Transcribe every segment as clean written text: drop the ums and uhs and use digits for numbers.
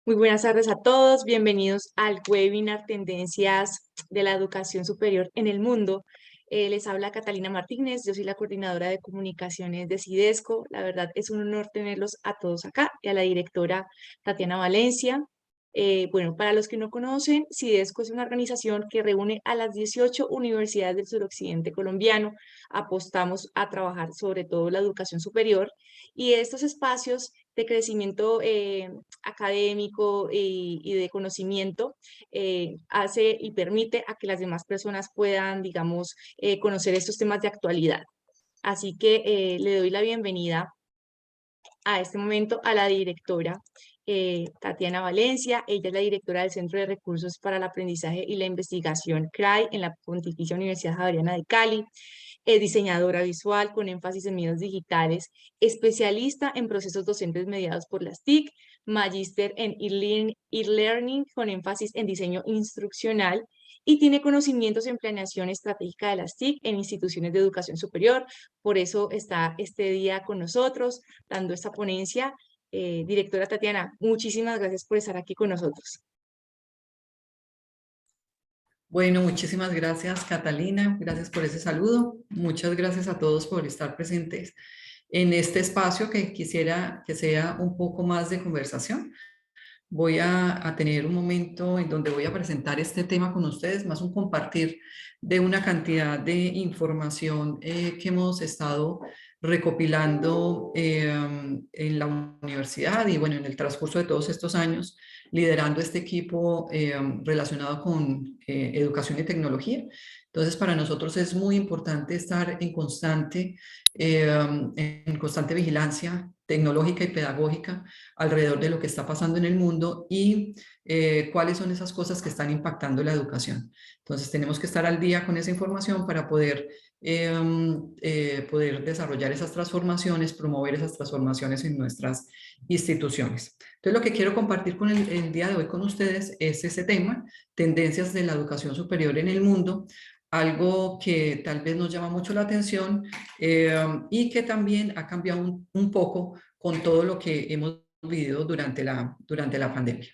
Muy buenas tardes a todos, bienvenidos al webinar Tendencias de la Educación Superior en el Mundo. Les habla Catalina Martínez, yo soy la coordinadora de comunicaciones de CIDESCO. La verdad es un honor tenerlos a todos acá y a la directora Tatiana Valencia. Bueno, para los que no conocen, CIDESCO es una organización que reúne a las 18 universidades del suroccidente colombiano. Apostamos a trabajar sobre todo la educación superior y estos espacios de crecimiento académico y de conocimiento hace y permite a que las demás personas puedan, digamos, conocer estos temas de actualidad. Así que le doy la bienvenida a este momento a la directora Tatiana Valencia. Ella es la directora del Centro de Recursos para el Aprendizaje y la Investigación CRAI en la Pontificia Universidad Javeriana de Cali. Es diseñadora visual con énfasis en medios digitales, especialista en procesos docentes mediados por las TIC, magíster en e-learning con énfasis en diseño instruccional y tiene conocimientos en planeación estratégica de las TIC en instituciones de educación superior. Por eso está este día con nosotros dando esta ponencia. Directora Tatiana, muchísimas gracias por estar aquí con nosotros. Bueno, muchísimas gracias, Catalina. Gracias por ese saludo. Muchas gracias a todos por estar presentes en este espacio que quisiera que sea un poco más de conversación. Voy a tener un momento en donde voy a presentar este tema con ustedes, más un compartir de una cantidad de información que hemos estado recopilando en la universidad y bueno, en el transcurso de todos estos años, liderando este equipo relacionado con educación y tecnología. Entonces, para nosotros es muy importante estar en constante vigilancia tecnológica y pedagógica alrededor de lo que está pasando en el mundo y cuáles son esas cosas que están impactando la educación. Entonces tenemos que estar al día con esa información para poder desarrollar esas transformaciones, promover esas transformaciones en nuestras instituciones. Entonces lo que quiero compartir con el día de hoy con ustedes es ese tema, tendencias de la educación superior en el mundo, algo que tal vez nos llama mucho la atención y que también ha cambiado un poco con todo lo que hemos vivido durante la pandemia.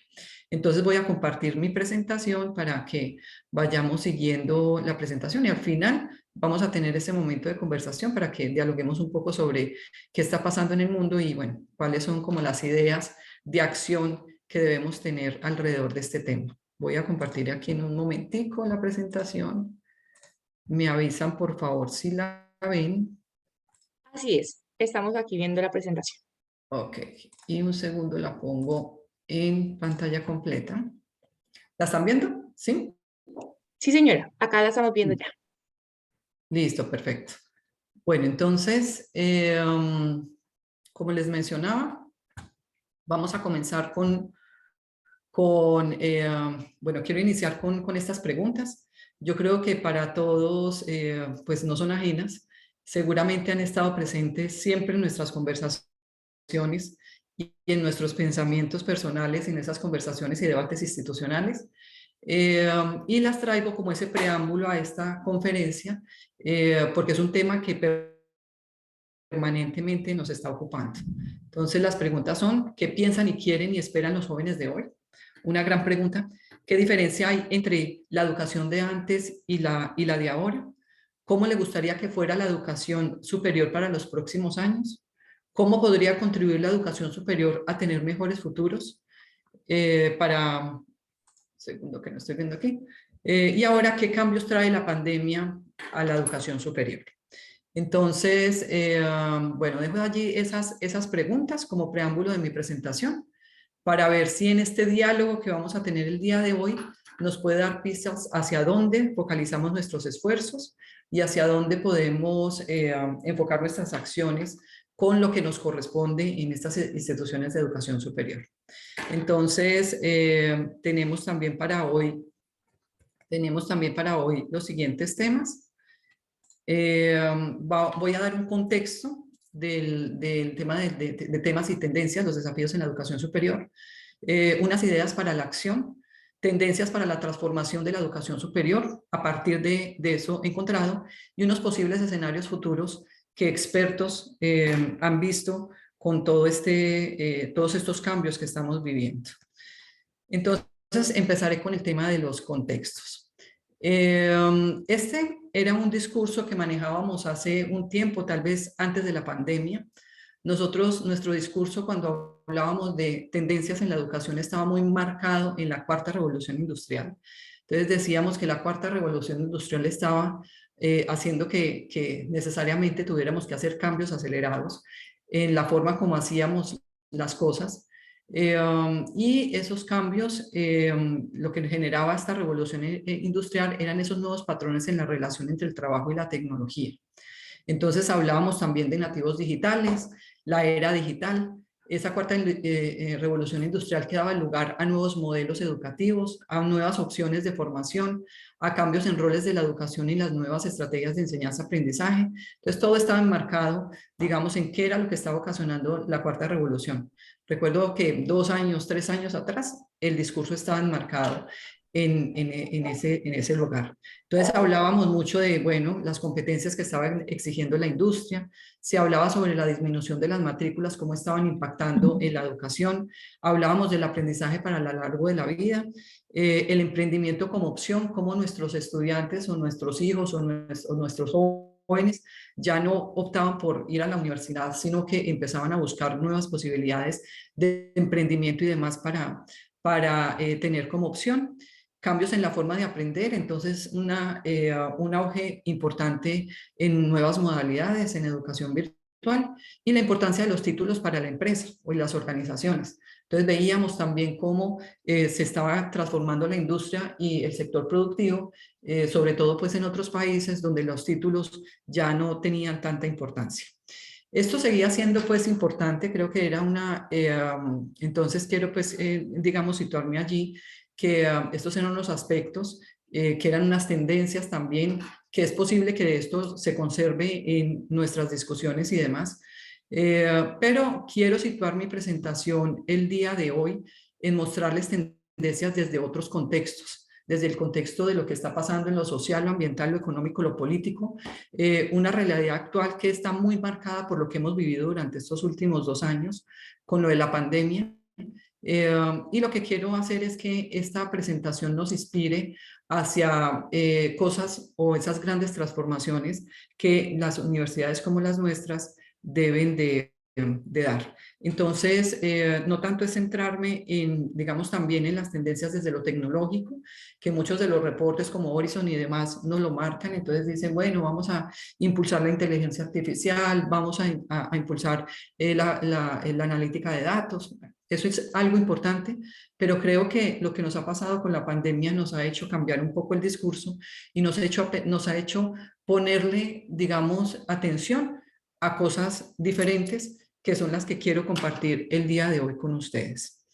Entonces voy a compartir mi presentación para que vayamos siguiendo la presentación y al final vamos a tener ese momento de conversación para que dialoguemos un poco sobre qué está pasando en el mundo y bueno, cuáles son como las ideas de acción que debemos tener alrededor de este tema. Voy a compartir aquí en un momentico la presentación. Me avisan por favor si la ven. Así es, estamos aquí viendo la presentación. Ok, y un segundo la pongo en pantalla completa. ¿La están viendo? ¿Sí? Sí, señora, acá la estamos viendo Sí. ya. Listo, perfecto. Bueno, entonces, como les mencionaba, vamos a comenzar bueno, quiero iniciar con estas preguntas. Yo creo que para todos, pues no son ajenas. Seguramente han estado presentes siempre en nuestras conversaciones y en nuestros pensamientos personales, en esas conversaciones y debates institucionales. Y las traigo como ese preámbulo a esta conferencia, porque es un tema que permanentemente nos está ocupando. Entonces las preguntas son, ¿qué piensan y quieren y esperan los jóvenes de hoy? Una gran pregunta. ¿Qué diferencia hay entre la educación de antes y la de ahora? ¿Cómo le gustaría que fuera la educación superior para los próximos años? ¿Cómo podría contribuir la educación superior a tener mejores futuros? Segundo que no estoy viendo aquí. Y ahora, ¿qué cambios trae la pandemia a la educación superior? Entonces, bueno, dejo allí esas preguntas como preámbulo de mi presentación para ver si en este diálogo que vamos a tener el día de hoy nos puede dar pistas hacia dónde focalizamos nuestros esfuerzos y hacia dónde podemos enfocar nuestras acciones con lo que nos corresponde en estas instituciones de educación superior. Entonces, tenemos también para hoy los siguientes temas. Voy a dar un contexto del tema de temas y tendencias, los desafíos en la educación superior, unas ideas para la acción, tendencias para la transformación de la educación superior a partir de eso encontrado y unos posibles escenarios futuros que expertos han visto con todos estos cambios que estamos viviendo. Entonces, empezaré con el tema de los contextos. Este era un discurso que manejábamos hace un tiempo, tal vez antes de la pandemia. Nuestro discurso cuando hablábamos de tendencias en la educación estaba muy marcado en la cuarta revolución industrial. Entonces decíamos que la cuarta revolución industrial estaba haciendo que necesariamente tuviéramos que hacer cambios acelerados en la forma como hacíamos las cosas. Y esos cambios, lo que generaba esta revolución industrial eran esos nuevos patrones en la relación entre el trabajo y la tecnología. Entonces hablábamos también de nativos digitales, la era digital, esa cuarta revolución industrial que daba lugar a nuevos modelos educativos, a nuevas opciones de formación, a cambios en roles de la educación y las nuevas estrategias de enseñanza-aprendizaje. Entonces todo estaba enmarcado, digamos, en qué era lo que estaba ocasionando la cuarta revolución. Recuerdo que 2 años, 3 años atrás, el discurso estaba enmarcado en ese lugar. Entonces hablábamos mucho de, bueno, las competencias que estaban exigiendo la industria, se hablaba sobre la disminución de las matrículas, cómo estaban impactando en la educación, hablábamos del aprendizaje para lo largo de la vida, el emprendimiento como opción, cómo nuestros estudiantes o nuestros hijos o nuestros jóvenes ya no optaban por ir a la universidad, sino que empezaban a buscar nuevas posibilidades de emprendimiento y demás para tener como opción. Cambios en la forma de aprender, entonces un auge importante en nuevas modalidades, en educación virtual y la importancia de los títulos para la empresa o las organizaciones. Entonces veíamos también cómo se estaba transformando la industria y el sector productivo, sobre todo pues en otros países donde los títulos ya no tenían tanta importancia. Esto seguía siendo pues importante, creo que era entonces quiero pues digamos situarme allí, que estos eran unos aspectos que eran unas tendencias también, que es posible que esto se conserve en nuestras discusiones y demás. Pero quiero situar mi presentación el día de hoy en mostrarles tendencias desde otros contextos, desde el contexto de lo que está pasando en lo social, lo ambiental, lo económico, lo político, una realidad actual que está muy marcada por lo que hemos vivido durante estos últimos 2 años con lo de la pandemia. Y lo que quiero hacer es que esta presentación nos inspire hacia cosas o esas grandes transformaciones que las universidades como las nuestras deben de dar. Entonces, no tanto es centrarme en, digamos, también en las tendencias desde lo tecnológico, que muchos de los reportes como Horizon y demás nos lo marcan, entonces dicen, bueno, vamos a impulsar la inteligencia artificial, vamos a impulsar la analítica de datos. Eso es algo importante, pero creo que lo que nos ha pasado con la pandemia nos ha hecho cambiar un poco el discurso y nos ha hecho ponerle, digamos, atención a cosas diferentes que son las que quiero compartir el día de hoy con ustedes.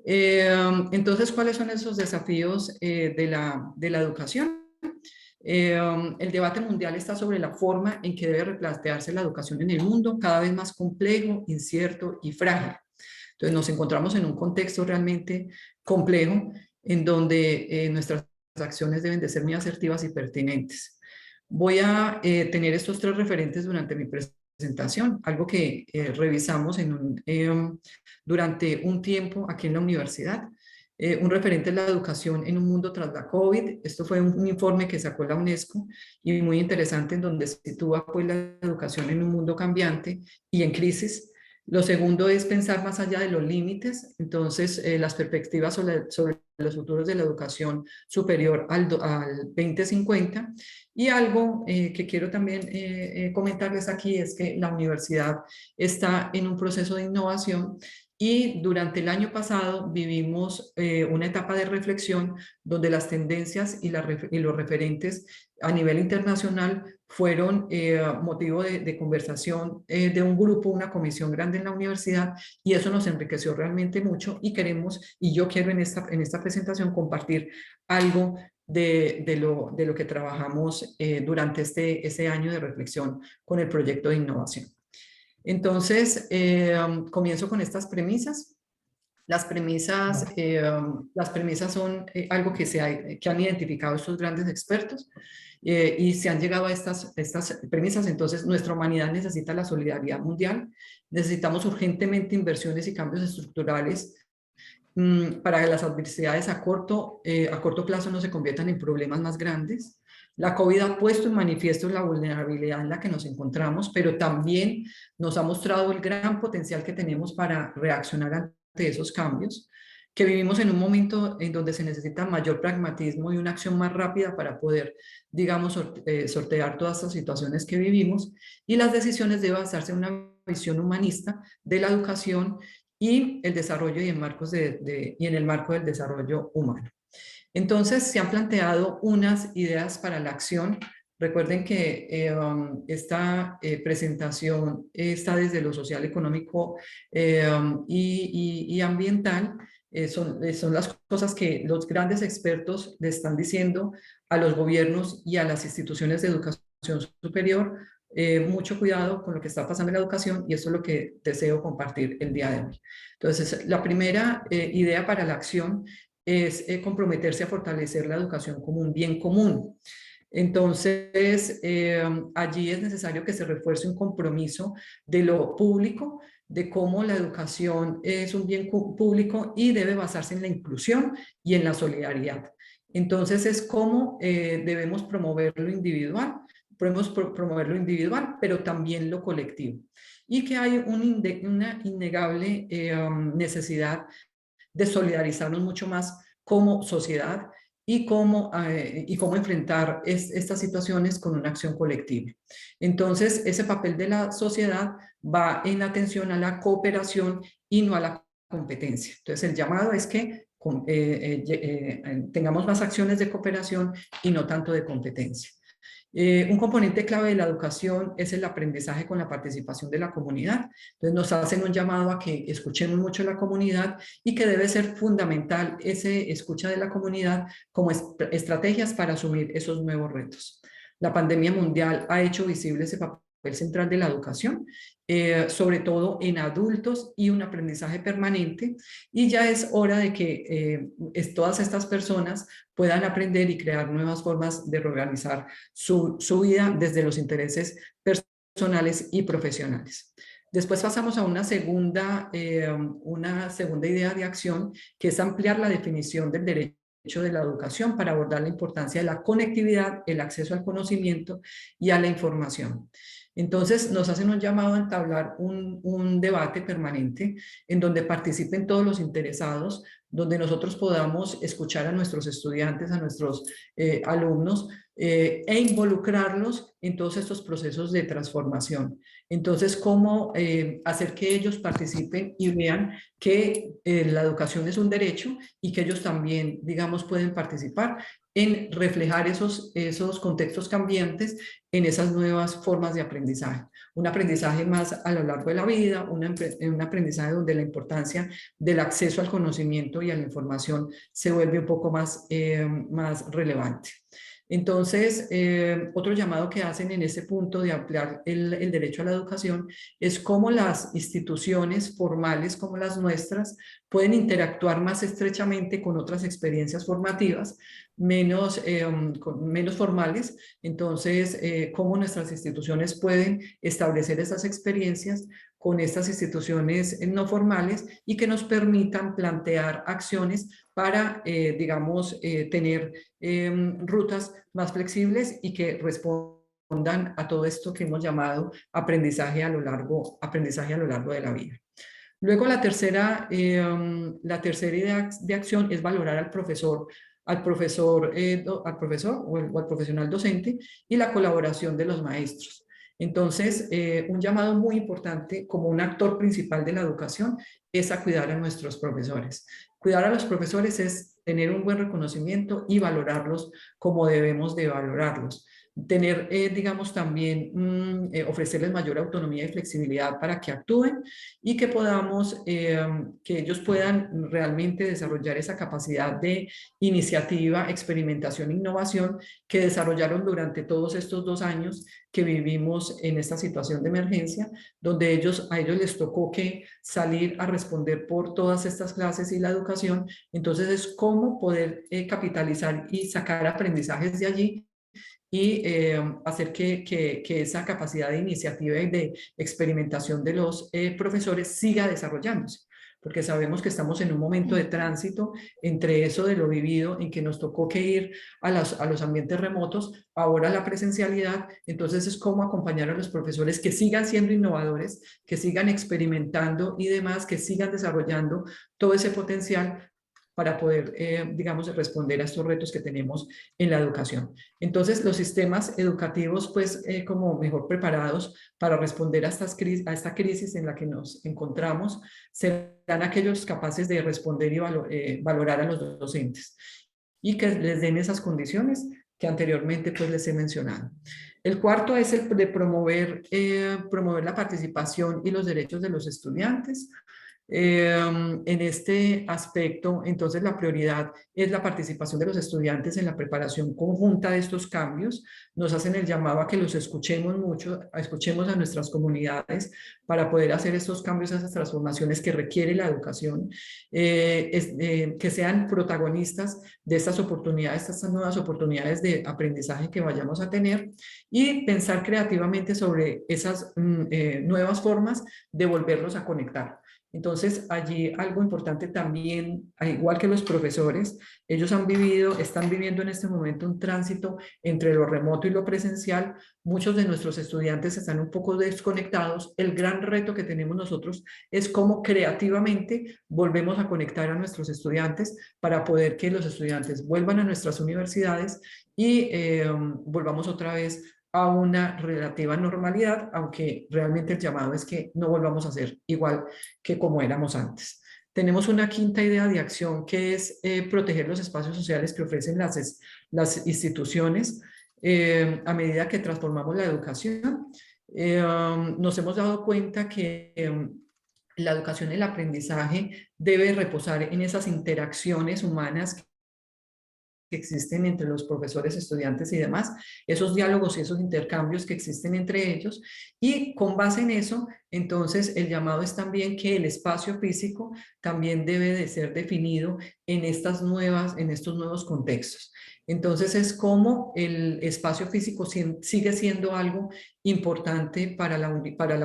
Entonces, ¿cuáles son esos desafíos de la educación? El debate mundial está sobre la forma en que debe replantearse la educación en el mundo, cada vez más complejo, incierto y frágil. Entonces nos encontramos en un contexto realmente complejo en donde nuestras acciones deben de ser muy asertivas y pertinentes. Voy a tener estos 3 referentes durante mi presentación, algo que revisamos durante un tiempo aquí en la universidad. Un referente es la educación en un mundo tras la COVID. Esto fue un informe que sacó la UNESCO y muy interesante en donde se sitúa pues, la educación en un mundo cambiante y en crisis. Lo segundo es pensar más allá de los límites, entonces las perspectivas sobre los futuros de la educación superior al 2050. Y algo que quiero también comentarles aquí es que la universidad está en un proceso de innovación y durante el año pasado vivimos una etapa de reflexión donde las tendencias y los referentes a nivel internacional fueron motivo de conversación de un grupo, una comisión grande en la universidad, y eso nos enriqueció realmente mucho y yo quiero en esta presentación compartir algo de lo que trabajamos durante este año de reflexión con el proyecto de innovación. Entonces, comienzo con estas premisas. Las premisas son algo que han identificado estos grandes expertos y se han llegado a estas premisas. Entonces, nuestra humanidad necesita la solidaridad mundial, necesitamos urgentemente inversiones y cambios estructurales para que las adversidades a corto plazo no se conviertan en problemas más grandes. La COVID ha puesto en manifiesto la vulnerabilidad en la que nos encontramos, pero también nos ha mostrado el gran potencial que tenemos para reaccionar ante esos cambios, que vivimos en un momento en donde se necesita mayor pragmatismo y una acción más rápida para poder, digamos, sortear todas estas situaciones que vivimos, y las decisiones deben basarse en una visión humanista de la educación y el desarrollo y y en el marco del desarrollo humano. Entonces, se han planteado unas ideas para la acción. Recuerden que esta presentación está desde lo social, económico y ambiental. Son las cosas que los grandes expertos le están diciendo a los gobiernos y a las instituciones de educación superior. Mucho cuidado con lo que está pasando en la educación, y eso es lo que deseo compartir el día de hoy. Entonces, la primera idea para la acción es comprometerse a fortalecer la educación como un bien común. Entonces, allí es necesario que se refuerce un compromiso de lo público, de cómo la educación es un bien público y debe basarse en la inclusión y en la solidaridad. Entonces, es cómo debemos promover lo individual, promover lo individual, pero también lo colectivo. Y que hay una innegable necesidad de solidarizarnos mucho más como sociedad y cómo enfrentar estas situaciones con una acción colectiva. Entonces, ese papel de la sociedad va en atención a la cooperación y no a la competencia. Entonces, el llamado es que tengamos más acciones de cooperación y no tanto de competencia. Un componente clave de la educación es el aprendizaje con la participación de la comunidad. Entonces nos hacen un llamado a que escuchemos mucho a la comunidad y que debe ser fundamental ese escucha de la comunidad como estrategias para asumir esos nuevos retos. La pandemia mundial ha hecho visible ese papel central de la educación, sobre todo en adultos, y un aprendizaje permanente, y ya es hora de que todas estas personas puedan aprender y crear nuevas formas de reorganizar su vida desde los intereses personales y profesionales. Después pasamos a una segunda idea de acción, que es ampliar la definición del derecho de la educación para abordar la importancia de la conectividad, el acceso al conocimiento y a la información. Entonces nos hacen un llamado a entablar un debate permanente en donde participen todos los interesados, donde nosotros podamos escuchar a nuestros estudiantes, a nuestros alumnos, e involucrarlos en todos estos procesos de transformación. Entonces, cómo hacer que ellos participen y vean que la educación es un derecho y que ellos también, digamos, pueden participar en reflejar esos contextos cambiantes en esas nuevas formas de aprendizaje. Un aprendizaje más a lo largo de la vida, un aprendizaje donde la importancia del acceso al conocimiento y a la información se vuelve un poco más relevante. Entonces, otro llamado que hacen en ese punto de ampliar el derecho a la educación es cómo las instituciones formales como las nuestras pueden interactuar más estrechamente con otras experiencias formativas menos formales. Entonces, cómo nuestras instituciones pueden establecer esas experiencias con estas instituciones no formales y que nos permitan plantear acciones para, digamos, tener rutas más flexibles y que respondan a todo esto que hemos llamado aprendizaje a lo largo de la vida. Luego la tercera idea de acción es valorar al profesor o al profesional docente y la colaboración de los maestros. Entonces, un llamado muy importante como un actor principal de la educación es a cuidar a nuestros profesores. Cuidar a los profesores es tener un buen reconocimiento y valorarlos como debemos de valorarlos. Tener, digamos, también ofrecerles mayor autonomía y flexibilidad para que actúen y que podamos, que ellos puedan realmente desarrollar esa capacidad de iniciativa, experimentación e innovación que desarrollaron durante todos estos 2 años que vivimos en esta situación de emergencia, donde a ellos les tocó que salir a responder por todas estas clases y la educación. Entonces es cómo poder capitalizar y sacar aprendizajes de allí y hacer que esa capacidad de iniciativa y de experimentación de los profesores siga desarrollándose. porque sabemos que estamos en un momento de tránsito entre eso de lo vivido, en que nos tocó que ir a los ambientes remotos, ahora la presencialidad. Entonces es cómo acompañar a los profesores que sigan siendo innovadores, que sigan experimentando y demás, que sigan desarrollando todo ese potencial para poder, digamos, responder a estos retos que tenemos en la educación. Entonces, los sistemas educativos, pues, como mejor preparados para responder a esta crisis en la que nos encontramos, serán aquellos capaces de responder y valorar a los docentes y que les den esas condiciones que anteriormente pues les he mencionado. El cuarto es el de promover la participación y los derechos de los estudiantes. En este aspecto, entonces la prioridad es la participación de los estudiantes en la preparación conjunta de estos cambios. Nos hacen el llamado a que los escuchemos mucho, escuchemos a nuestras comunidades para poder hacer estos cambios, esas transformaciones que requiere la educación, que sean protagonistas de estas oportunidades, estas nuevas oportunidades de aprendizaje que vayamos a tener y pensar creativamente sobre esas nuevas formas de volverlos a conectar. Entonces, allí algo importante también, al igual que los profesores, ellos están viviendo en este momento un tránsito entre lo remoto y lo presencial. Muchos de nuestros estudiantes están un poco desconectados. El gran reto que tenemos nosotros es cómo creativamente volvemos a conectar a nuestros estudiantes para poder que los estudiantes vuelvan a nuestras universidades y volvamos otra vez a una relativa normalidad, aunque realmente el llamado es que no volvamos a ser igual que como éramos antes. Tenemos una quinta idea de acción que es proteger los espacios sociales que ofrecen las instituciones a medida que transformamos la educación. Nos hemos dado cuenta que la educación y el aprendizaje debe reposar en esas interacciones humanas que existen entre los profesores, estudiantes y demás, esos diálogos y esos intercambios que existen entre ellos, y con base en eso, entonces el llamado es también que el espacio físico también debe de ser definido en estos nuevos contextos. Entonces es como el espacio físico sigue siendo algo importante para la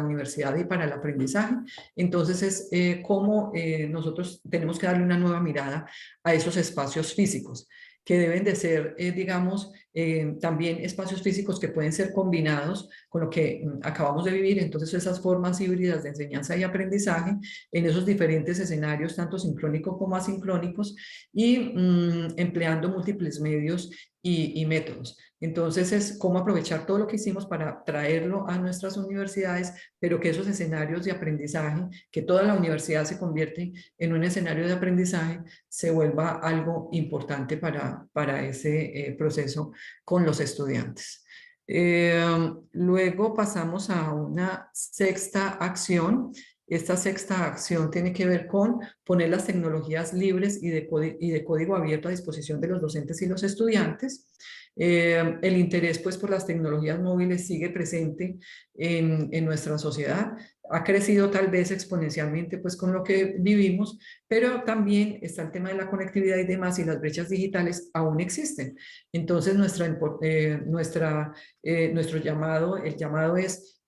universidad y para el aprendizaje. Entonces es como nosotros tenemos que darle una nueva mirada a esos espacios físicos que deben de ser, digamos, también espacios físicos que pueden ser combinados con lo que acabamos de vivir. Entonces, esas formas híbridas de enseñanza y aprendizaje en esos diferentes escenarios, tanto sincrónicos como asincrónicos, y empleando múltiples medios y métodos. Entonces, es cómo aprovechar todo lo que hicimos para traerlo a nuestras universidades, pero que esos escenarios de aprendizaje, que toda la universidad se convierte en un escenario de aprendizaje, se vuelva algo importante para ese proceso con los estudiantes. Luego pasamos a una sexta acción. Esta sexta acción tiene que ver con poner las tecnologías libres y de código abierto a disposición de los docentes y los estudiantes. El interés pues, por las tecnologías móviles sigue presente en nuestra sociedad. Ha crecido tal vez exponencialmente pues, con lo que vivimos, pero también está el tema de la conectividad y demás, y las brechas digitales aún existen. Entonces, nuestro llamado, el llamado es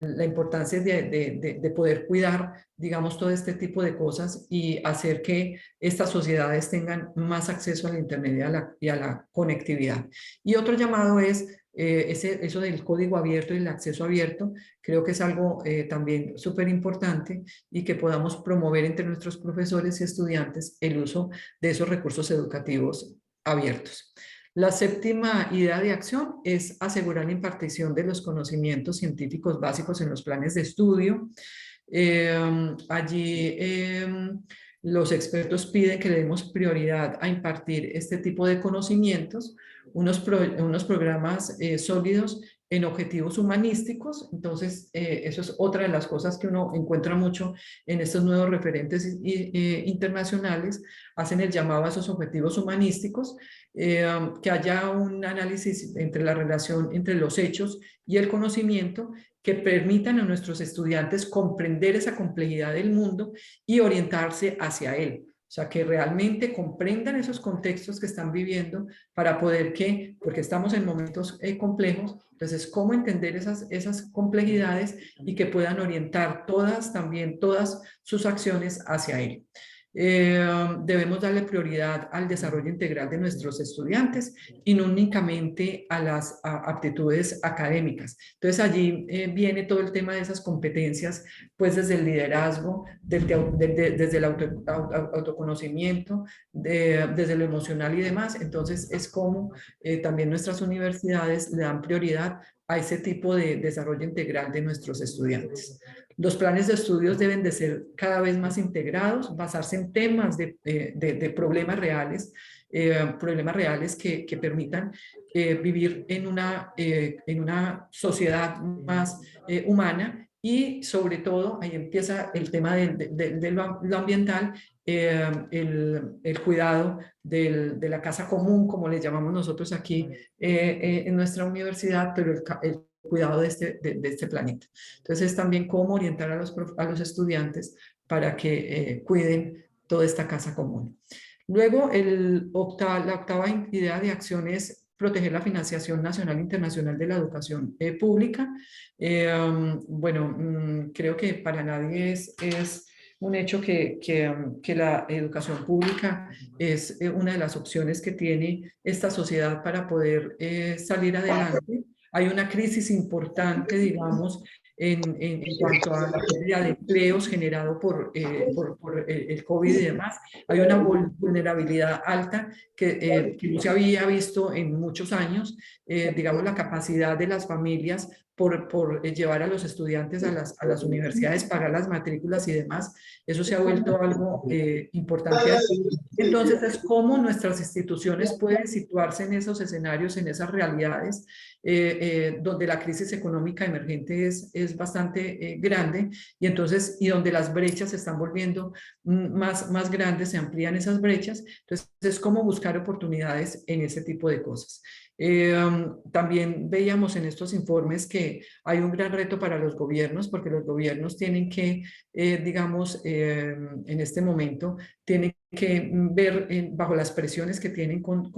la importancia de poder cuidar, digamos, todo este tipo de cosas y hacer que estas sociedades tengan más acceso al Internet y a la conectividad. Y otro llamado es eso del código abierto y el acceso abierto. Creo que es algo también súper importante y que podamos promover entre nuestros profesores y estudiantes el uso de esos recursos educativos abiertos. La séptima idea de acción es asegurar la impartición de los conocimientos científicos básicos en los planes de estudio. Allí los expertos piden que le demos prioridad a impartir este tipo de conocimientos, unos programas sólidos en objetivos humanísticos. Entonces, eso es otra de las cosas que uno encuentra mucho en estos nuevos referentes internacionales, hacen el llamado a esos objetivos humanísticos, que haya un análisis entre la relación entre los hechos y el conocimiento que permitan a nuestros estudiantes comprender esa complejidad del mundo y orientarse hacia él. O sea, que realmente comprendan esos contextos que están viviendo para poder porque estamos en momentos complejos, entonces, cómo entender esas complejidades y que puedan orientar todas sus acciones hacia él. Debemos darle prioridad al desarrollo integral de nuestros estudiantes y no únicamente a las aptitudes académicas. Entonces allí viene todo el tema de esas competencias, pues desde el liderazgo, desde el autoconocimiento, desde lo emocional y demás. Entonces es como también nuestras universidades le dan prioridad a ese tipo de desarrollo integral de nuestros estudiantes. Los planes de estudios deben de ser cada vez más integrados, basarse en temas de problemas reales que permitan vivir en una sociedad más humana y sobre todo, ahí empieza el tema de lo ambiental, el cuidado de la casa común, como le llamamos nosotros aquí en nuestra universidad, pero el cuidado de este planeta. Entonces, también cómo orientar a los estudiantes para que cuiden toda esta casa común. Luego, la octava idea de acción es proteger la financiación nacional e internacional de la educación pública. Creo que para nadie es un hecho que la educación pública es una de las opciones que tiene esta sociedad para poder salir adelante. Hay una crisis importante, digamos, en cuanto a la pérdida de empleos generado por el COVID y demás. Hay una vulnerabilidad alta que no se había visto en muchos años. Digamos, la capacidad de las familias por llevar a los estudiantes a las universidades, pagar las matrículas y demás, eso se ha vuelto algo importante. Entonces, es cómo nuestras instituciones pueden situarse en esos escenarios, en esas realidades, donde la crisis económica emergente es bastante grande y donde las brechas se están volviendo más grandes, se amplían esas brechas. Entonces, es cómo buscar oportunidades en ese tipo de cosas. También veíamos en estos informes que hay un gran reto para los gobiernos, porque los gobiernos tienen que, en este momento, tienen que ver bajo las presiones que tienen con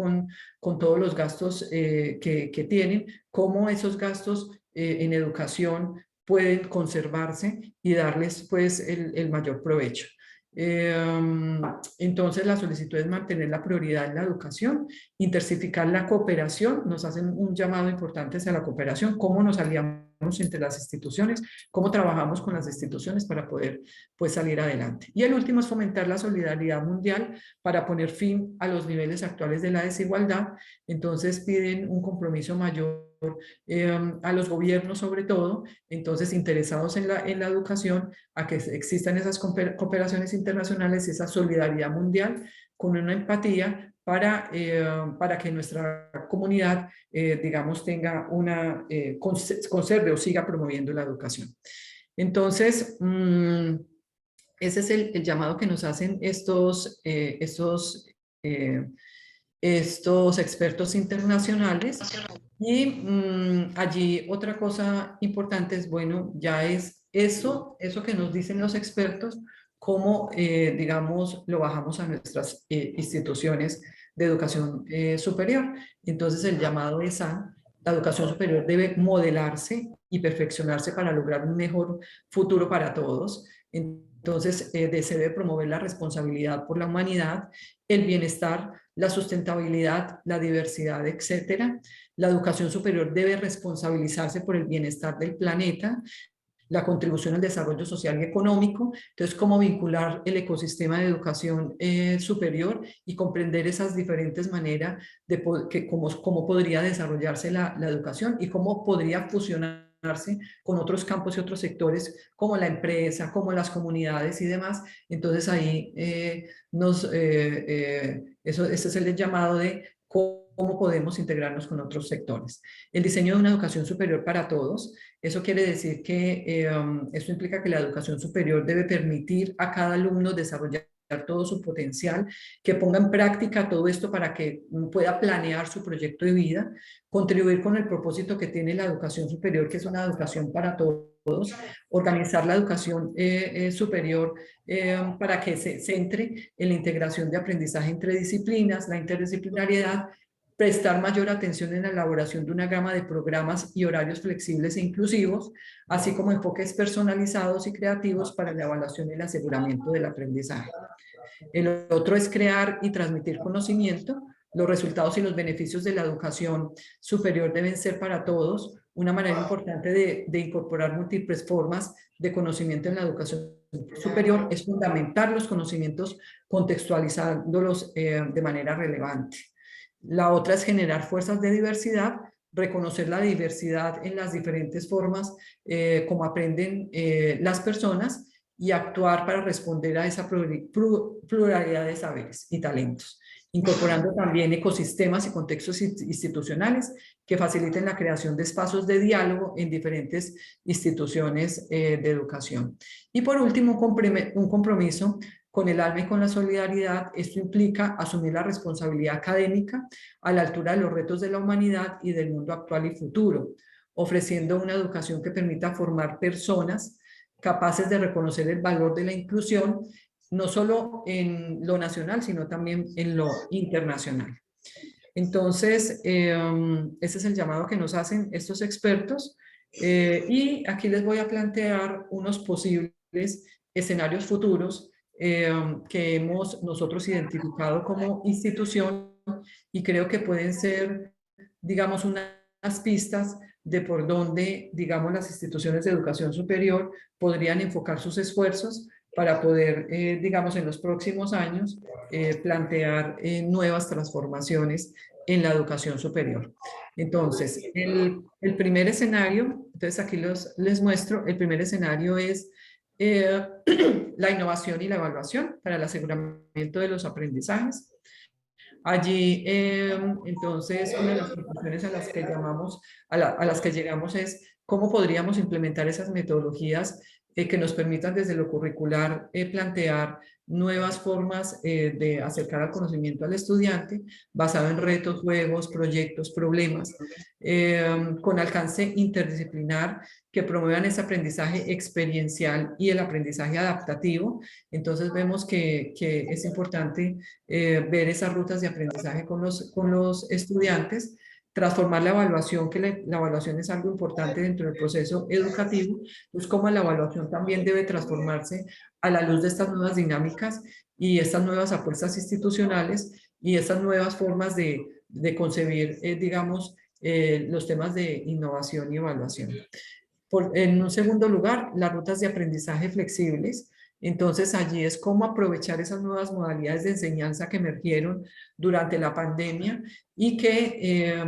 todos los gastos que tienen, cómo esos gastos en educación pueden conservarse y darles pues el mayor provecho. Entonces la solicitud es mantener la prioridad en la educación, intensificar la cooperación, nos hacen un llamado importante hacia la cooperación, cómo nos aliamos entre las instituciones, cómo trabajamos con las instituciones para poder pues salir adelante. Y el último es fomentar la solidaridad mundial para poner fin a los niveles actuales de la desigualdad. Entonces piden un compromiso mayor a los gobiernos sobre todo, entonces interesados en la educación, a que existan esas cooperaciones internacionales, esa solidaridad mundial con una empatía para que nuestra comunidad, digamos, tenga conserve o siga promoviendo la educación. Entonces, ese es el llamado que nos hacen estos expertos internacionales. Y allí otra cosa importante es, bueno, ya es eso que nos dicen los expertos, cómo, digamos, lo bajamos a nuestras instituciones de educación superior. Entonces el llamado es la educación superior debe modelarse y perfeccionarse para lograr un mejor futuro para todos. Entonces se debe promover la responsabilidad por la humanidad, el bienestar, la sustentabilidad, la diversidad, etcétera. La educación superior debe responsabilizarse por el bienestar del planeta, la contribución al desarrollo social y económico. Entonces, cómo vincular el ecosistema de educación superior y comprender esas diferentes maneras de cómo podría desarrollarse la educación y cómo podría fusionarse con otros campos y otros sectores como la empresa, como las comunidades y demás. Entonces ahí ese es el llamado de cómo podemos integrarnos con otros sectores. El diseño de una educación superior para todos. Eso quiere decir que esto implica que la educación superior debe permitir a cada alumno desarrollar todo su potencial, que ponga en práctica todo esto para que pueda planear su proyecto de vida, contribuir con el propósito que tiene la educación superior, que es una educación para todos, organizar la educación superior para que se centre en la integración de aprendizaje entre disciplinas, la interdisciplinariedad, prestar mayor atención en la elaboración de una gama de programas y horarios flexibles e inclusivos, así como enfoques personalizados y creativos para la evaluación y el aseguramiento del aprendizaje. El otro es crear y transmitir conocimiento. Los resultados y los beneficios de la educación superior deben ser para todos. Una manera importante de incorporar múltiples formas de conocimiento en la educación superior es fundamentar los conocimientos contextualizándolos de manera relevante. La otra es generar fuerzas de diversidad, reconocer la diversidad en las diferentes formas como aprenden las personas y actuar para responder a esa pluralidad de saberes y talentos, incorporando también ecosistemas y contextos institucionales que faciliten la creación de espacios de diálogo en diferentes instituciones de educación. Y por último, un compromiso con el alma y con la solidaridad. Esto implica asumir la responsabilidad académica a la altura de los retos de la humanidad y del mundo actual y futuro, ofreciendo una educación que permita formar personas capaces de reconocer el valor de la inclusión, no solo en lo nacional, sino también en lo internacional. Entonces, ese es el llamado que nos hacen estos expertos y aquí les voy a plantear unos posibles escenarios futuros que hemos nosotros identificado como institución y creo que pueden ser, digamos, unas pistas de por dónde, digamos, las instituciones de educación superior podrían enfocar sus esfuerzos para poder, digamos, en los próximos años plantear nuevas transformaciones en la educación superior. Entonces, el primer escenario, entonces aquí les muestro, el primer escenario es la innovación y la evaluación para el aseguramiento de los aprendizajes. Allí, entonces, una de las conclusiones a las que a las que llegamos es cómo podríamos implementar esas metodologías que nos permitan desde lo curricular plantear nuevas formas de acercar al conocimiento al estudiante basado en retos, juegos, proyectos, problemas, con alcance interdisciplinar que promuevan ese aprendizaje experiencial y el aprendizaje adaptativo. Entonces vemos que es importante ver esas rutas de aprendizaje con los estudiantes, transformar la evaluación, que la evaluación es algo importante dentro del proceso educativo, pues como la evaluación también debe transformarse a la luz de estas nuevas dinámicas y estas nuevas apuestas institucionales y estas nuevas formas de concebir, digamos, los temas de innovación y evaluación. En un segundo lugar, las rutas de aprendizaje flexibles. Entonces, allí es cómo aprovechar esas nuevas modalidades de enseñanza que emergieron durante la pandemia y que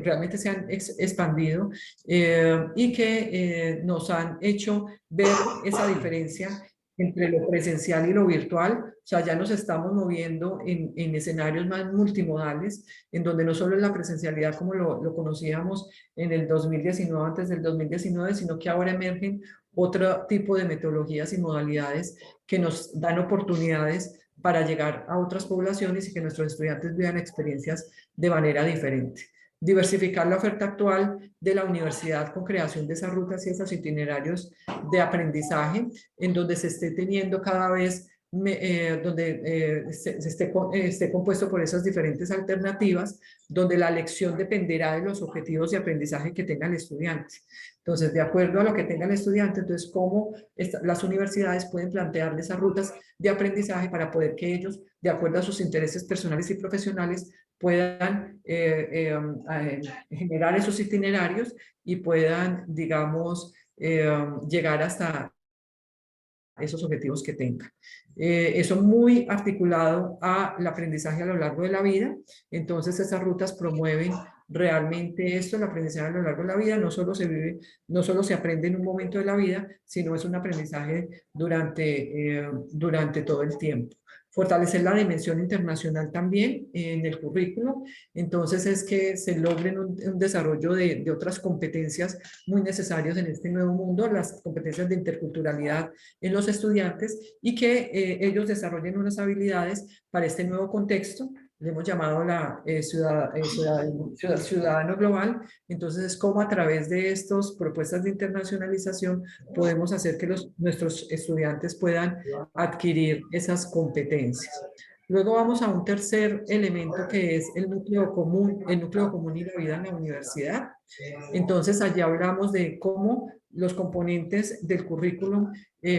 realmente se han expandido y que nos han hecho ver esa diferencia entre lo presencial y lo virtual. O sea, ya nos estamos moviendo en escenarios más multimodales, en donde no solo es la presencialidad como lo conocíamos en el 2019, antes del 2019, sino que ahora emergen otro tipo de metodologías y modalidades que nos dan oportunidades para llegar a otras poblaciones y que nuestros estudiantes vivan experiencias de manera diferente. Diversificar la oferta actual de la universidad con creación de esas rutas y esos itinerarios de aprendizaje, en donde se esté teniendo cada vez esté compuesto por esas diferentes alternativas, donde la lección dependerá de los objetivos de aprendizaje que tenga el estudiante. Entonces, de acuerdo a lo que tenga el estudiante, entonces, cómo las universidades pueden plantearle esas rutas de aprendizaje para poder que ellos, de acuerdo a sus intereses personales y profesionales, puedan generar esos itinerarios y puedan, digamos, llegar hasta esos objetivos que tenga. Eso muy articulado al aprendizaje a lo largo de la vida. Entonces esas rutas promueven realmente esto, el aprendizaje a lo largo de la vida. No solo se vive, no solo se aprende en un momento de la vida, sino es un aprendizaje durante todo el tiempo. Fortalecer la dimensión internacional también en el currículo. Entonces es que se logren un desarrollo de otras competencias muy necesarias en este nuevo mundo, las competencias de interculturalidad en los estudiantes y que ellos desarrollen unas habilidades para este nuevo contexto, le hemos llamado ciudadano global. Entonces es como a través de estas propuestas de internacionalización podemos hacer que nuestros estudiantes puedan adquirir esas competencias. Luego vamos a un tercer elemento que es el núcleo común y la vida en la universidad. Entonces, allí hablamos de cómo los componentes del currículum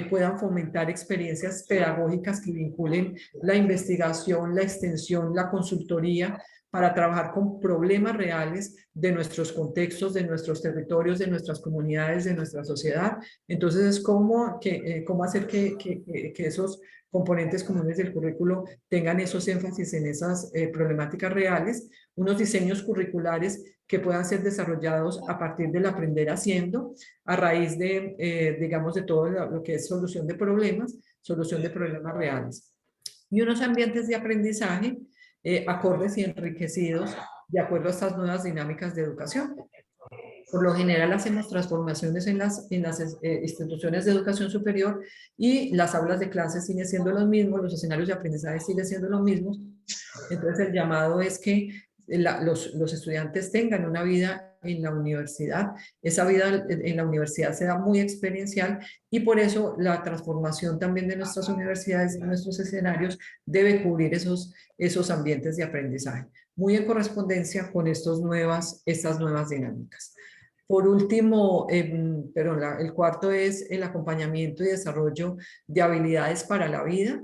puedan fomentar experiencias pedagógicas que vinculen la investigación, la extensión, la consultoría, para trabajar con problemas reales de nuestros contextos, de nuestros territorios, de nuestras comunidades, de nuestra sociedad. Entonces, es cómo hacer que esos componentes comunes del currículo tengan esos énfasis en esas problemáticas reales, unos diseños curriculares que puedan ser desarrollados a partir del aprender haciendo, a raíz de, digamos, de todo lo que es solución de problemas reales. Y unos ambientes de aprendizaje acordes y enriquecidos de acuerdo a estas nuevas dinámicas de educación. Por lo general hacemos transformaciones en las instituciones de educación superior y las aulas de clases siguen siendo los mismos, los escenarios de aprendizaje siguen siendo los mismos. Entonces el llamado es que los estudiantes tengan una vida en la universidad. Esa vida en la universidad será muy experiencial y por eso la transformación también de nuestras universidades, de nuestros escenarios, debe cubrir esos ambientes de aprendizaje, muy en correspondencia con estas nuevas dinámicas. Por último, el cuarto es el acompañamiento y desarrollo de habilidades para la vida.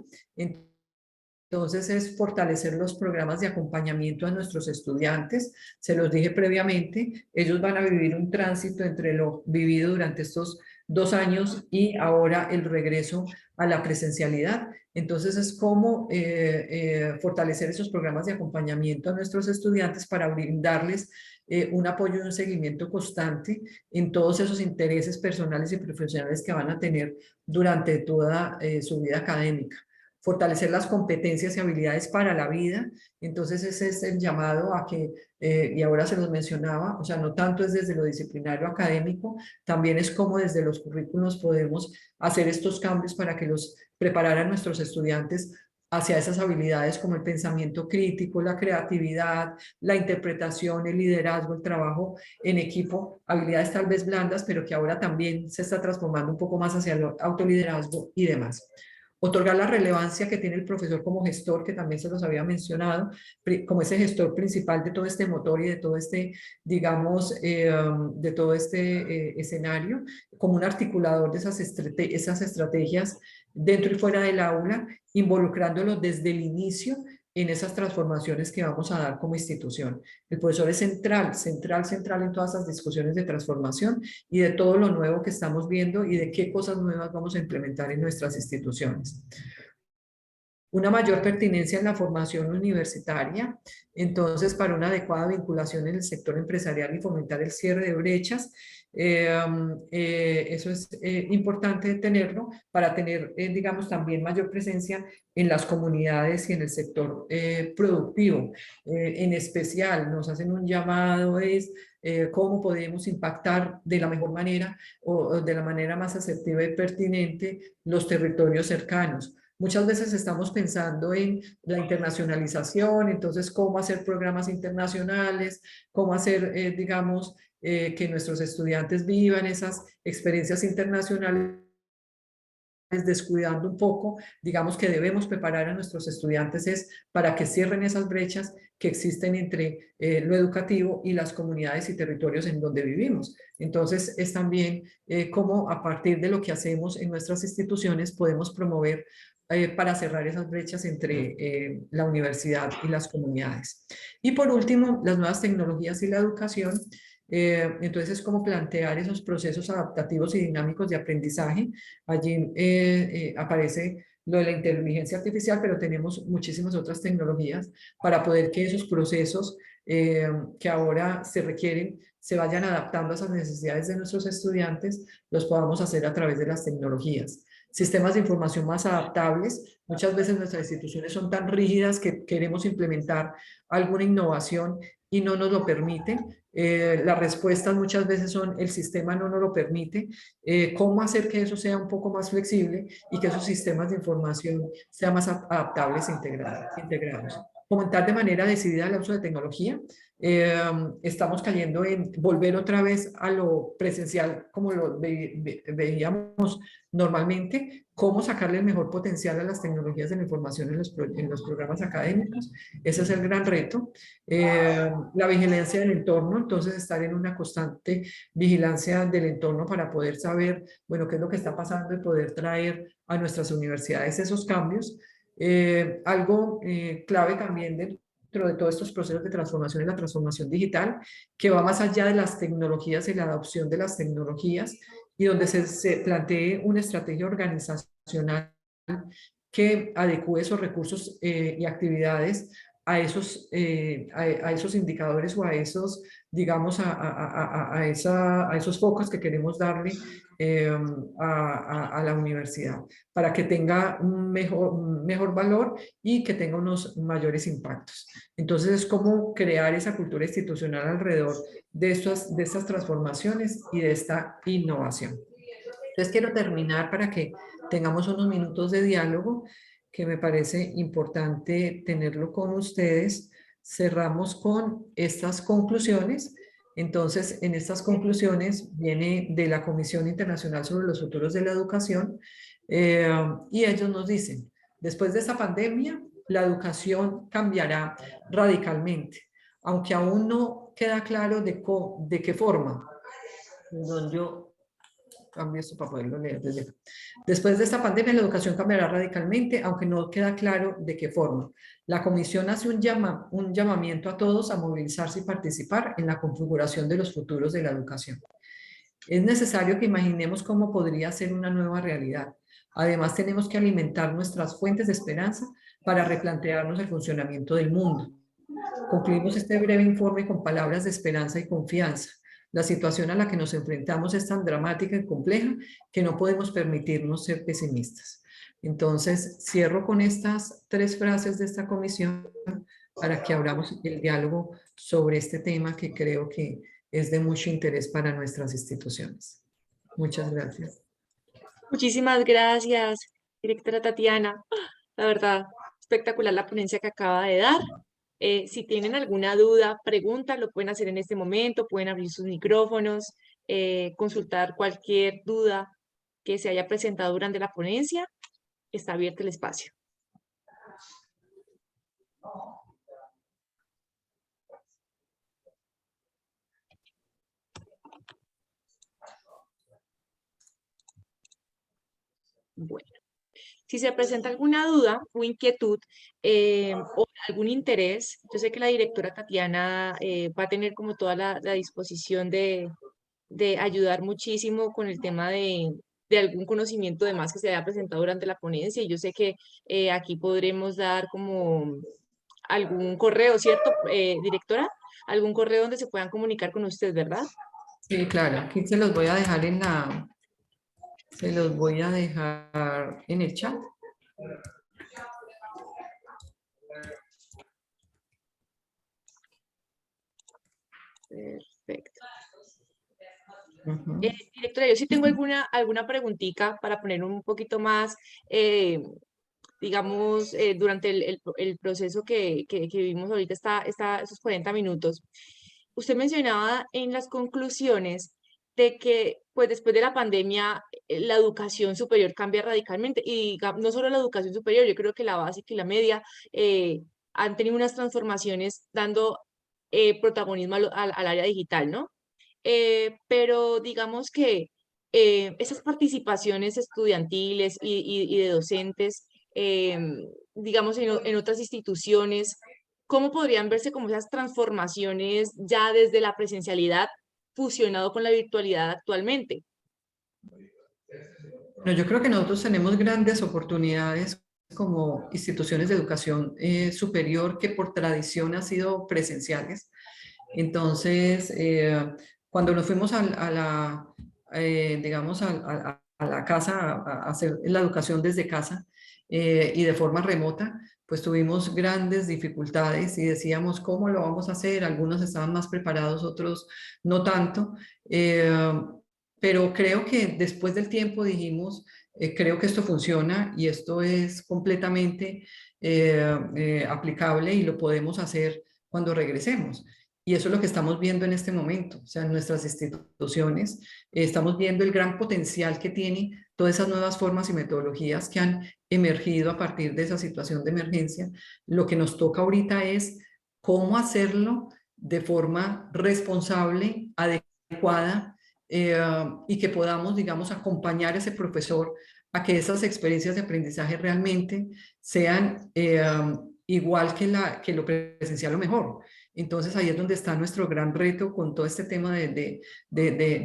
Entonces es fortalecer los programas de acompañamiento a nuestros estudiantes. Se los dije previamente, ellos van a vivir un tránsito entre lo vivido durante estos 2 años y ahora el regreso a la presencialidad. Entonces es como fortalecer esos programas de acompañamiento a nuestros estudiantes para brindarles un apoyo y un seguimiento constante en todos esos intereses personales y profesionales que van a tener durante toda su vida académica. Fortalecer las competencias y habilidades para la vida. Entonces ese es el llamado a que, y ahora se los mencionaba, o sea, no tanto es desde lo disciplinario académico, también es como desde los currículos podemos hacer estos cambios para que preparar a nuestros estudiantes hacia esas habilidades como el pensamiento crítico, la creatividad, la interpretación, el liderazgo, el trabajo en equipo, habilidades tal vez blandas, pero que ahora también se está transformando un poco más hacia el autoliderazgo y demás. Otorgar la relevancia que tiene el profesor como gestor, que también se los había mencionado, como ese gestor principal de todo este motor y de todo este, digamos, de todo este escenario, como un articulador de esas estrategias dentro y fuera del aula, involucrándolo desde el inicio en esas transformaciones que vamos a dar como institución. El profesor es central en todas esas discusiones de transformación y de todo lo nuevo que estamos viendo y de qué cosas nuevas vamos a implementar en nuestras instituciones. Una mayor pertinencia en la formación universitaria, entonces para una adecuada vinculación en el sector empresarial y fomentar el cierre de brechas. Eso es importante tenerlo para tener, digamos, también mayor presencia en las comunidades y en el sector productivo. En especial, nos hacen un llamado, es cómo podemos impactar de la mejor manera o de la manera más asertiva y pertinente los territorios cercanos. Muchas veces estamos pensando en la internacionalización, entonces cómo hacer programas internacionales, cómo hacer, digamos, que nuestros estudiantes vivan esas experiencias internacionales, descuidando un poco, digamos que debemos preparar a nuestros estudiantes es para que cierren esas brechas que existen entre lo educativo y las comunidades y territorios en donde vivimos. Entonces es también cómo a partir de lo que hacemos en nuestras instituciones podemos promover para cerrar esas brechas entre la universidad y las comunidades. Y por último, las nuevas tecnologías y la educación. Entonces es como plantear esos procesos adaptativos y dinámicos de aprendizaje. Allí aparece lo de la inteligencia artificial, pero tenemos muchísimas otras tecnologías para poder que esos procesos que ahora se requieren se vayan adaptando a esas necesidades de nuestros estudiantes, los podamos hacer a través de las tecnologías. Sistemas de información más adaptables. Muchas veces nuestras instituciones son tan rígidas que queremos implementar alguna innovación y no nos lo permiten. Las respuestas muchas veces son el sistema no nos lo permite. ¿Cómo hacer que eso sea un poco más flexible y que esos sistemas de información sean más adaptables e integrados? fomentar de manera decidida el uso de tecnología. Estamos cayendo en volver otra vez a lo presencial como lo veíamos normalmente, cómo sacarle el mejor potencial a las tecnologías de la información en los programas académicos. Ese es el gran reto. La vigilancia del entorno, entonces estar en una constante vigilancia del entorno para poder saber, bueno, qué es lo que está pasando y poder traer a nuestras universidades esos cambios. Algo clave también dentro de todos estos procesos de transformación es la transformación digital, que va más allá de las tecnologías y la adopción de las tecnologías, y donde se plantee una estrategia organizacional que adecue esos recursos y actividades a esos indicadores o a esos, digamos, a esos focos que queremos darle a la universidad para que tenga un mejor valor y que tenga unos mayores impactos. Entonces es como crear esa cultura institucional alrededor de estas transformaciones y de esta innovación. Entonces quiero terminar para que tengamos unos minutos de diálogo que me parece importante tenerlo con ustedes. Cerramos con estas conclusiones. Entonces, en estas conclusiones viene de la Comisión Internacional sobre los Futuros de la Educación y ellos nos dicen, después de esta pandemia, la educación cambiará radicalmente, aunque aún no queda claro de qué forma. Perdón, yo cambio esto para poderlo leer desde acá. Después de esta pandemia, la educación cambiará radicalmente, aunque no queda claro de qué forma. La Comisión hace un llamamiento a todos a movilizarse y participar en la configuración de los futuros de la educación. Es necesario que imaginemos cómo podría ser una nueva realidad. Además, tenemos que alimentar nuestras fuentes de esperanza para replantearnos el funcionamiento del mundo. Concluimos este breve informe con palabras de esperanza y confianza. La situación a la que nos enfrentamos es tan dramática y compleja que no podemos permitirnos ser pesimistas. Entonces, cierro con estas 3 frases de esta comisión para que abramos el diálogo sobre este tema que creo que es de mucho interés para nuestras instituciones. Muchas gracias. Muchísimas gracias, directora Tatiana. La verdad, espectacular la ponencia que acaba de dar. Si tienen alguna duda, pregunta, lo pueden hacer en este momento, pueden abrir sus micrófonos, consultar cualquier duda que se haya presentado durante la ponencia. Está abierto el espacio. Bueno, si se presenta alguna duda o inquietud o algún interés, yo sé que la directora Tatiana va a tener como toda la disposición de ayudar muchísimo con el tema de algún conocimiento de más que se haya presentado durante la ponencia. Y yo sé que aquí podremos dar como algún correo, ¿cierto, directora? Algún correo donde se puedan comunicar con usted, ¿verdad? Sí, claro. Aquí se los voy a dejar se los voy a dejar en el chat. Perfecto. Uh-huh. Directora, yo sí tengo alguna preguntita para poner un poquito más, digamos, durante el proceso que vivimos ahorita, esos 40 minutos. Usted mencionaba en las conclusiones de que pues después de la pandemia la educación superior cambia radicalmente y no solo la educación superior, yo creo que la básica y la media han tenido unas transformaciones dando protagonismo al área digital, ¿no? Pero digamos que esas participaciones estudiantiles y de docentes, digamos, en otras instituciones, ¿cómo podrían verse como esas transformaciones ya desde la presencialidad fusionado con la virtualidad actualmente? Bueno, yo creo que nosotros tenemos grandes oportunidades como instituciones de educación superior que por tradición han sido presenciales. Entonces, cuando nos fuimos digamos, a la casa, a hacer la educación desde casa y de forma remota, pues tuvimos grandes dificultades y decíamos, ¿cómo lo vamos a hacer? Algunos estaban más preparados, otros no tanto. Pero creo que después del tiempo dijimos, Creo que esto funciona y esto es completamente aplicable y lo podemos hacer cuando regresemos. Y eso es lo que estamos viendo en este momento. O sea, en nuestras instituciones estamos viendo el gran potencial que tiene todas esas nuevas formas y metodologías que han emergido a partir de esa situación de emergencia. Lo que nos toca ahorita es cómo hacerlo de forma responsable, adecuada, y que podamos, digamos, acompañar a ese profesor a que esas experiencias de aprendizaje realmente sean igual que lo presencial o mejor. Entonces ahí es donde está nuestro gran reto con todo este tema de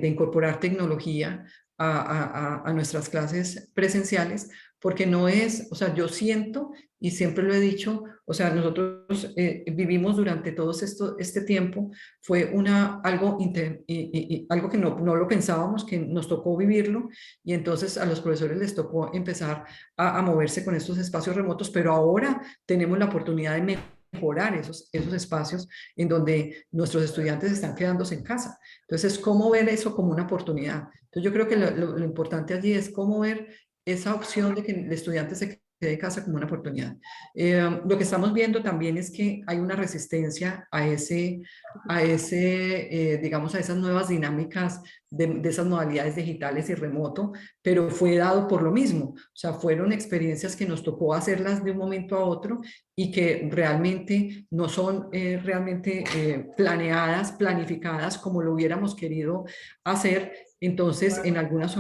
incorporar tecnología a nuestras clases presenciales, porque no es, o sea, yo siento y siempre lo he dicho, o sea, nosotros vivimos durante todo este tiempo, fue algo que no lo pensábamos, que nos tocó vivirlo, y entonces a los profesores les tocó empezar a moverse con estos espacios remotos, pero ahora tenemos la oportunidad de mejorar esos espacios en donde nuestros estudiantes están quedándose en casa. Entonces, ¿cómo ver eso como una oportunidad? Entonces, yo creo que lo importante allí es cómo ver esa opción de que el estudiante se quede en casa como una oportunidad. Lo que estamos viendo también es que hay una resistencia digamos, a esas nuevas dinámicas de esas modalidades digitales y remoto, pero fue dado por lo mismo. O sea, fueron experiencias que nos tocó hacerlas de un momento a otro y que realmente no son realmente planeadas, planificadas como lo hubiéramos querido hacer. Entonces, en algunas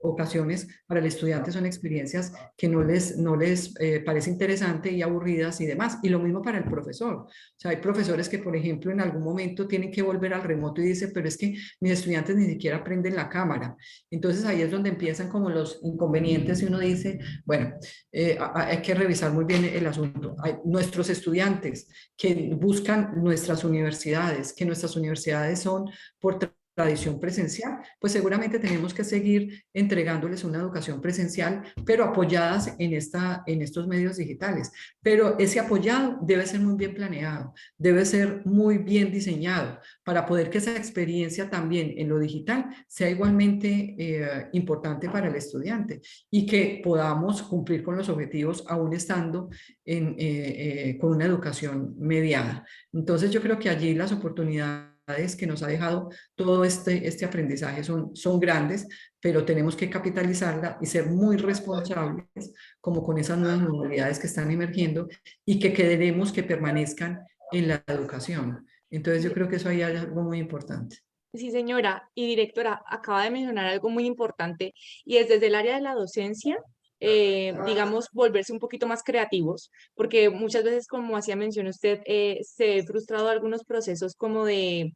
ocasiones para el estudiante son experiencias que no les parece interesante y aburridas y demás. Y lo mismo para el profesor. O sea, hay profesores que, por ejemplo, en algún momento tienen que volver al remoto y dicen, pero es que mis estudiantes ni siquiera prenden la cámara. Entonces ahí es donde empiezan como los inconvenientes y uno dice, bueno, hay que revisar muy bien el asunto. Hay nuestros estudiantes que buscan nuestras universidades, que nuestras universidades son por tradición presencial, pues seguramente tenemos que seguir entregándoles una educación presencial, pero apoyadas en estos medios digitales. Pero ese apoyado debe ser muy bien planeado, debe ser muy bien diseñado para poder que esa experiencia también en lo digital sea igualmente importante para el estudiante y que podamos cumplir con los objetivos aún estando con una educación mediada. Entonces yo creo que allí las oportunidades que nos ha dejado todo este aprendizaje son grandes, pero tenemos que capitalizarla y ser muy responsables como con esas nuevas modalidades que están emergiendo y que queremos que permanezcan en la educación. Entonces yo creo que eso ahí hay algo muy importante. Sí, señora y directora, acaba de mencionar algo muy importante y es desde el área de la docencia, digamos, volverse un poquito más creativos, porque muchas veces, como hacía mención usted, se ve frustrado algunos procesos como de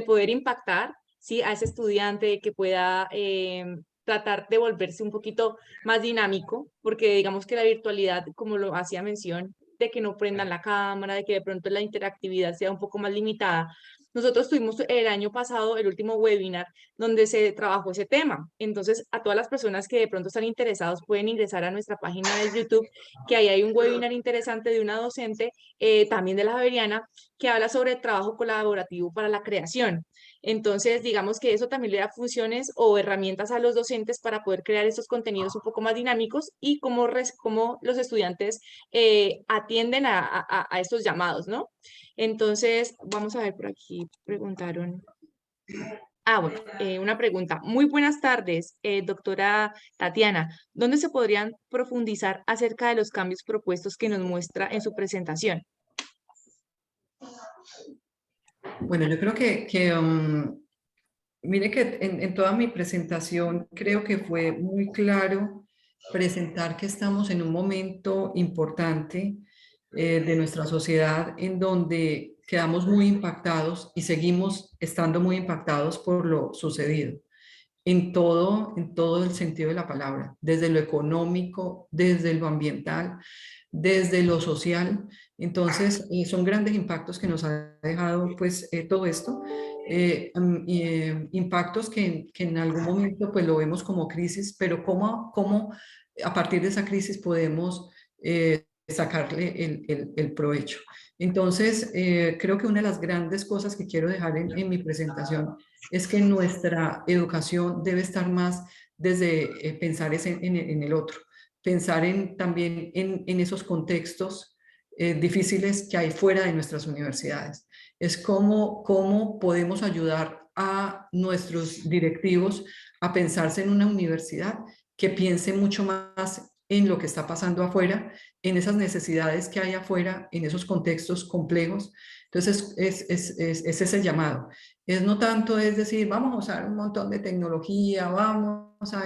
poder impactar, ¿sí? A ese estudiante que pueda tratar de volverse un poquito más dinámico, porque digamos que la virtualidad, como lo hacía mención, de que no prendan la cámara, de que de pronto la interactividad sea un poco más limitada. Nosotros tuvimos el año pasado el último webinar donde se trabajó ese tema. Entonces, a todas las personas que de pronto están interesados pueden ingresar a nuestra página de YouTube, que ahí hay un webinar interesante de una docente, también de la Javeriana, que habla sobre el trabajo colaborativo para la creación. Entonces, digamos que eso también le da funciones o herramientas a los docentes para poder crear estos contenidos un poco más dinámicos y cómo los estudiantes atienden a estos llamados, ¿no? Entonces, vamos a ver por aquí, preguntaron. Ah, bueno, una pregunta. Muy buenas tardes, doctora Tatiana. ¿Dónde se podrían profundizar acerca de los cambios propuestos que nos muestra en su presentación? Bueno, yo creo que mire que en toda mi presentación creo que fue muy claro presentar que estamos en un momento importante de nuestra sociedad en donde quedamos muy impactados y seguimos estando muy impactados por lo sucedido en todo el sentido de la palabra, desde lo económico, desde lo ambiental, desde lo social. Entonces, son grandes impactos que nos ha dejado pues todo esto. Impactos que en algún momento pues lo vemos como crisis, pero cómo a partir de esa crisis podemos sacarle el provecho. Entonces, creo que una de las grandes cosas que quiero dejar en mi presentación es que nuestra educación debe estar más desde pensar en el otro, pensar también en esos contextos difíciles que hay fuera de nuestras universidades. Es cómo podemos ayudar a nuestros directivos a pensarse en una universidad que piense mucho más en lo que está pasando afuera, en esas necesidades que hay afuera, en esos contextos complejos. Entonces, es ese llamado. Es no tanto es decir, vamos a usar un montón de tecnología, vamos a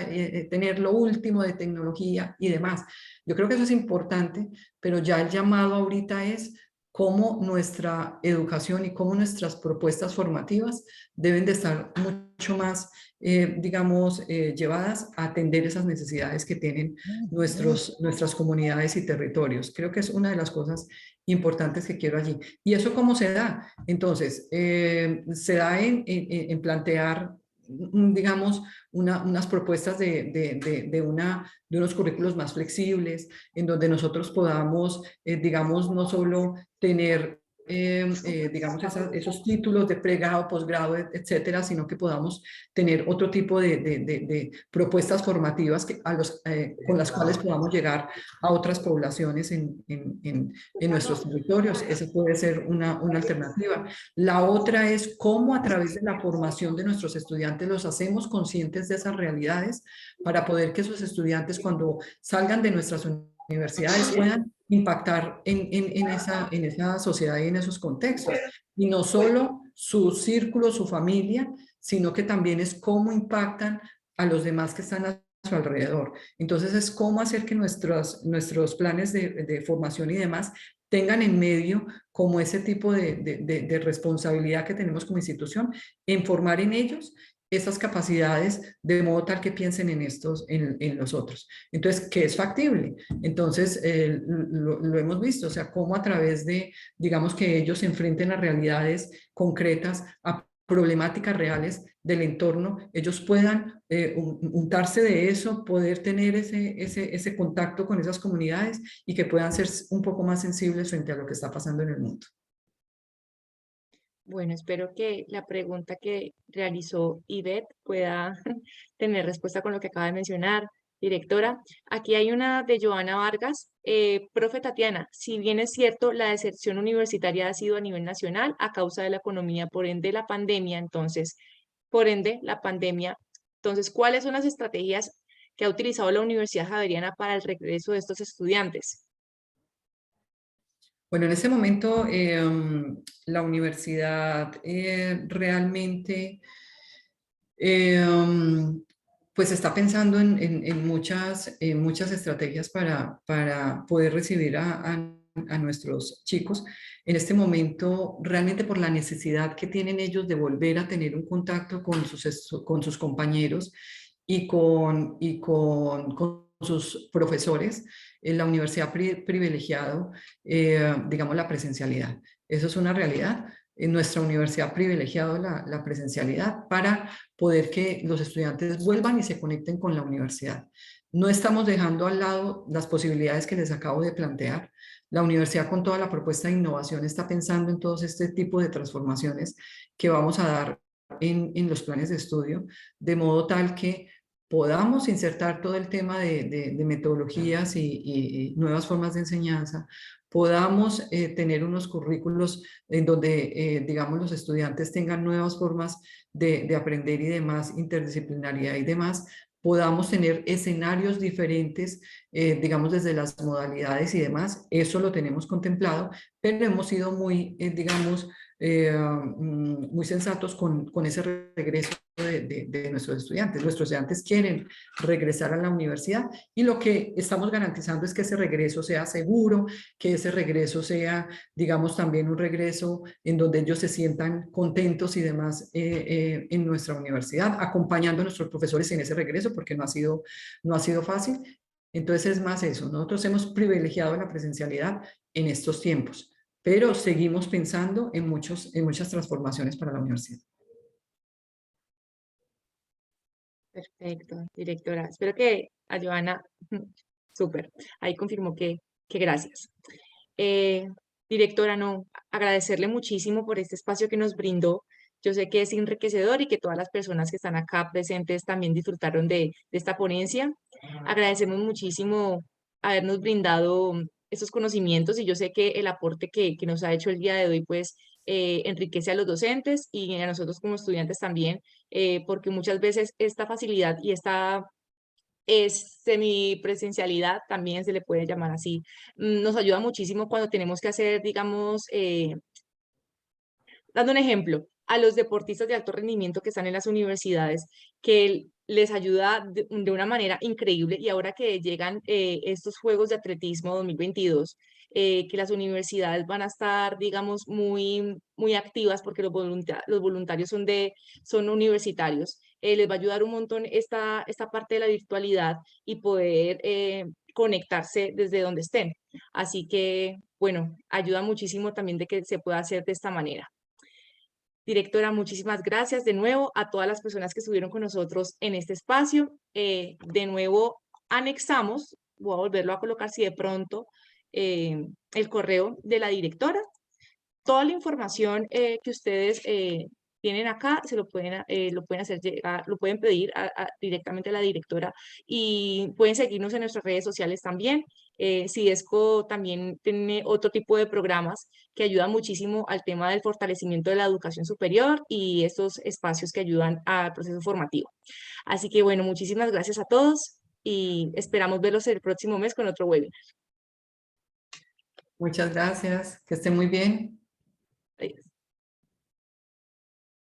tener lo último de tecnología y demás. Yo creo que eso es importante, pero ya el llamado ahorita es cómo nuestra educación y cómo nuestras propuestas formativas deben de estar mucho más, digamos, llevadas a atender esas necesidades que tienen nuestras comunidades y territorios. Creo que es una de las cosas importantes que quiero allí. ¿Y eso cómo se da? Entonces, se da en plantear, digamos, unas propuestas de unos currículos más flexibles, en donde nosotros podamos, digamos, no solo tener digamos, esos títulos de pregrado, posgrado, etcétera, sino que podamos tener otro tipo de propuestas formativas con las cuales podamos llegar a otras poblaciones en nuestros territorios. Esa puede ser una alternativa. La otra es cómo a través de la formación de nuestros estudiantes los hacemos conscientes de esas realidades para poder que esos estudiantes cuando salgan de nuestras universidades puedan impactar en esa sociedad y en esos contextos. Y no solo su círculo, su familia, sino que también es cómo impactan a los demás que están a su alrededor. Entonces es cómo hacer que nuestros planes de formación y demás tengan en medio como ese tipo de responsabilidad que tenemos como institución en formar en ellos esas capacidades de modo tal que piensen en los otros. Entonces, ¿qué es factible? Entonces, lo hemos visto, o sea, cómo a través de, digamos, que ellos se enfrenten a realidades concretas, a problemáticas reales del entorno, ellos puedan untarse de eso, poder tener ese contacto con esas comunidades y que puedan ser un poco más sensibles frente a lo que está pasando en el mundo. Bueno, espero que la pregunta que realizó Ivette pueda tener respuesta con lo que acaba de mencionar, directora. Aquí hay una de Joana Vargas. Profe Tatiana, si bien es cierto, la deserción universitaria ha sido a nivel nacional a causa de la economía, por ende la pandemia, entonces, ¿cuáles son las estrategias que ha utilizado la Universidad Javeriana para el regreso de estos estudiantes? Bueno, en ese momento la universidad realmente pues está pensando en muchas estrategias para poder recibir a nuestros chicos. En este momento, realmente por la necesidad que tienen ellos de volver a tener un contacto con sus compañeros y con sus profesores, la universidad ha privilegiado, digamos, la presencialidad. Eso es una realidad. En nuestra universidad ha privilegiado la presencialidad para poder que los estudiantes vuelvan y se conecten con la universidad. No estamos dejando al lado las posibilidades que les acabo de plantear. La universidad con toda la propuesta de innovación está pensando en todos este tipo de transformaciones que vamos a dar en los planes de estudio, de modo tal que podamos insertar todo el tema de metodologías y nuevas formas de enseñanza, podamos tener unos currículos en donde, digamos, los estudiantes tengan nuevas formas de aprender y demás, interdisciplinaridad y demás, podamos tener escenarios diferentes, digamos, desde las modalidades y demás. Eso lo tenemos contemplado, pero hemos sido muy, digamos, muy sensatos con ese regreso de nuestros estudiantes. Nuestros estudiantes quieren regresar a la universidad y lo que estamos garantizando es que ese regreso sea seguro, que ese regreso sea, digamos, también un regreso en donde ellos se sientan contentos y demás en nuestra universidad, acompañando a nuestros profesores en ese regreso, porque no ha sido fácil. Entonces es más eso, nosotros hemos privilegiado la presencialidad en estos tiempos, pero seguimos pensando en muchas transformaciones para la universidad. Perfecto, directora. Espero que a Joana, súper, ahí confirmó que Que gracias. Eh, Directora, no, agradecerle muchísimo por este espacio que nos brindó. Yo sé que es enriquecedor y que todas las personas que están acá presentes también disfrutaron de esta ponencia. Agradecemos muchísimo habernos brindado estos conocimientos y yo sé que el aporte que nos ha hecho el día de hoy pues enriquece a los docentes y a nosotros como estudiantes también, porque muchas veces esta facilidad y esta semipresencialidad, también se le puede llamar así, nos ayuda muchísimo cuando tenemos que hacer, digamos, dando un ejemplo, a los deportistas de alto rendimiento que están en las universidades, que les ayuda de una manera increíble y ahora que llegan estos Juegos de Atletismo 2022, que las universidades van a estar, digamos, muy activas porque los voluntarios son universitarios, les va a ayudar un montón esta parte de la virtualidad y poder conectarse desde donde estén. Así que, bueno, ayuda muchísimo también de que se pueda hacer de esta manera. Directora, muchísimas gracias de nuevo a todas las personas que estuvieron con nosotros en este espacio. De nuevo, anexamos, voy a volverlo a colocar si de pronto, el correo de la directora. Toda la información que ustedes tienen acá se lo pueden hacer llegar, lo pueden pedir directamente a la directora y pueden seguirnos en nuestras redes sociales también. Cidesco también tiene otro tipo de programas que ayudan muchísimo al tema del fortalecimiento de la educación superior y estos espacios que ayudan al proceso formativo. Así que bueno, muchísimas gracias a todos y esperamos verlos el próximo mes con otro webinar. Muchas gracias, que esté muy bien. Adiós.